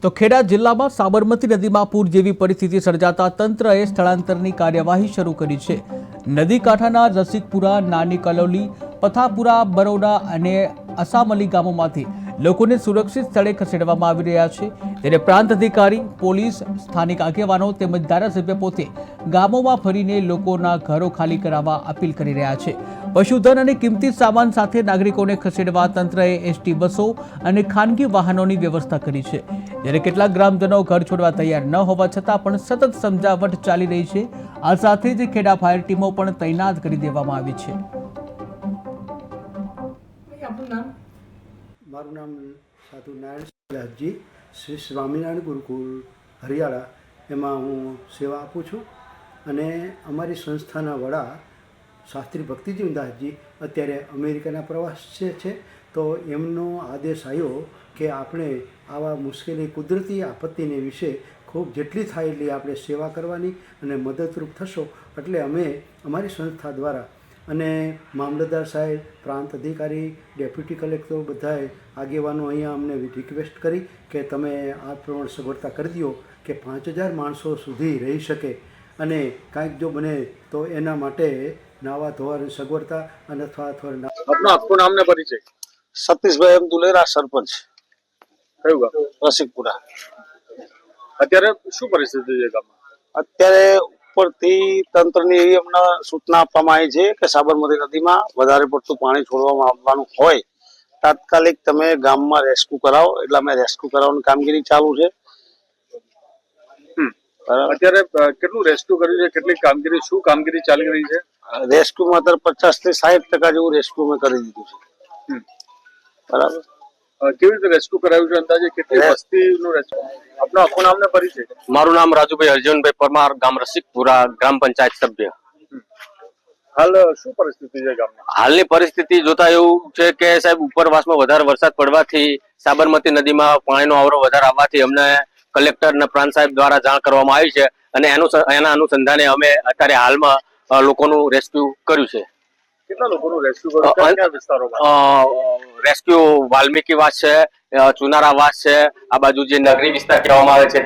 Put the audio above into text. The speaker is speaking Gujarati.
તો ખેડા જિલ્લામાં સાબરમતી નદીમાં પૂર જેવી પરિસ્થિતિ સર્જાતા તંત્રએ સ્થળાંતરની કાર્યવાહી શરૂ કરી છે। નદી કાંઠાના રસિકપુરા, નાની કલોલી, પથાપુરા, બરોડા અને અસામલી ગામોમાંથી લોકોને સુરક્ષિત સ્થળે ખસેડવામાં આવી રહ્યા છે। ત્યારે પ્રાંત અધિકારી, પોલીસ, સ્થાનિક આગેવાનો તેમજ ધારાસભ્ય પોતે ગામોમાં ફરીને લોકોના ઘરો ખાલી કરાવવા અપીલ કરી રહ્યા છે। પશુધન અને કિંમતી સામાન સાથે નાગરિકોને ખસેડવા તંત્રએ એસટી બસો અને ખાનગી વાહનોની વ્યવસ્થા કરી છે। જ્યારે કેટલાક ગ્રામજનો ઘર છોડવા તૈયાર ન હોવા છતાં પણ સતત સમજાવટ ચાલી રહી છે। આ સાથે જ ખેડા ફાયર ટીમો પણ તૈનાત કરી દેવામાં આવી છે। મારું નામ સાધુ નારાયણ દાસજી, શ્રી સ્વામિનારાયણ ગુરુકુળ હરિયાળા એમાં હું સેવા આપું છું અને અમારી સંસ્થાના વડા શાસ્ત્રી ભક્તિજીવનદાસજી અત્યારે અમેરિકાના પ્રવાસે છે। તો એમનો આદેશ આવ્યો કે આપણે આવા મુશ્કેલી કુદરતી આપત્તિને વિશે ખૂબ જેટલી થાય એટલી આપણે સેવા કરવાની અને મદદરૂપ થશો એટલે અમે અમારી સંસ્થા દ્વારા અને મામલતદાર સાહેબ, પ્રાંત અધિકારી, ડેપ્યુટી કલેક્ટર બધાએ આગેવાનો અહીંયા અમને રિક્વેસ્ટ કરી કે તમે આ પ્રમાણે સગવડતા કરી દો કે 5000 માણસો સુધી રહી શકે અને કાંઈક જો બને તો એના માટે નાવા ધોવાની સગવડતા અને અથવા આપનું આખું નામ ને પરિચય। સતીશભાઈ એમ દુલેરા, સરપંચ, કયું ગામ? રસિકપુરા। અત્યારે શું પરિસ્થિતિ છે ગામમાં? અત્યારે ઉપરથી તંત્રની એવી અમને સૂચના આપવામાં આવી છે કે સાબરમતી નદીમાં વધારે પડતું પાણી છોડવામાં આવવાનું હોય તાત્કાલિક તમે ગામમાં રેસ્ક્યુ કરાવો, એટલે અમે રેસ્ક્યુ કરાવવાની કામગીરી ચાલુ છે। અત્યારે કેટલું રેસ્ક્યુ કર્યું છે, કેટલી કામગીરી, શું કામગીરી ચાલી રહી છે? રેસ્ક્યુમાં અત્યારે 50 થી 60% જેવું રેસ્ક્યુ મેં કરી દીધું છે। બરાબર। કેવી રીતે રેસ્ક્યુ કરાવ્યું છે, અંદાજે કેટલી વસ્તીનું રેસ્ક્યુ? આપનું આખું નામ ને પરિચય। મારું નામ રાજુભાઈ અર્જુનભાઈ પરમાર, ગામ રસિકપુરા, ગ્રામ પંચાયત સભ્ય। હાલ શું પરિસ્થિતિ છે ગામમાં? હાલની પરિસ્થિતિ જોતા એવું છે કે સાહેબ ઉપરવાસમાં વધારે વરસાદ પડવાથી સાબરમતી નદીમાં પાણીનો આવરો વધારે આવવાથી અમને કલેક્ટર અને પ્રાંત સાહેબ દ્વારા જાણ કરવામાં આવી છે અને એના અનુસંધાને અમે અત્યારે હાલમાં લોકોનું રેસ્ક્યુ કર્યું છે। કેટલા લોકોનું રેસ્ક્યુ કર્યું? કયા વિસ્તારોમાં રેસ્ક્યુ વાલ્મીકી વાસ છે, ચુનારા વાસ છે, આ બાજુ જે નગરી વિસ્તાર કહેવામાં આવે છે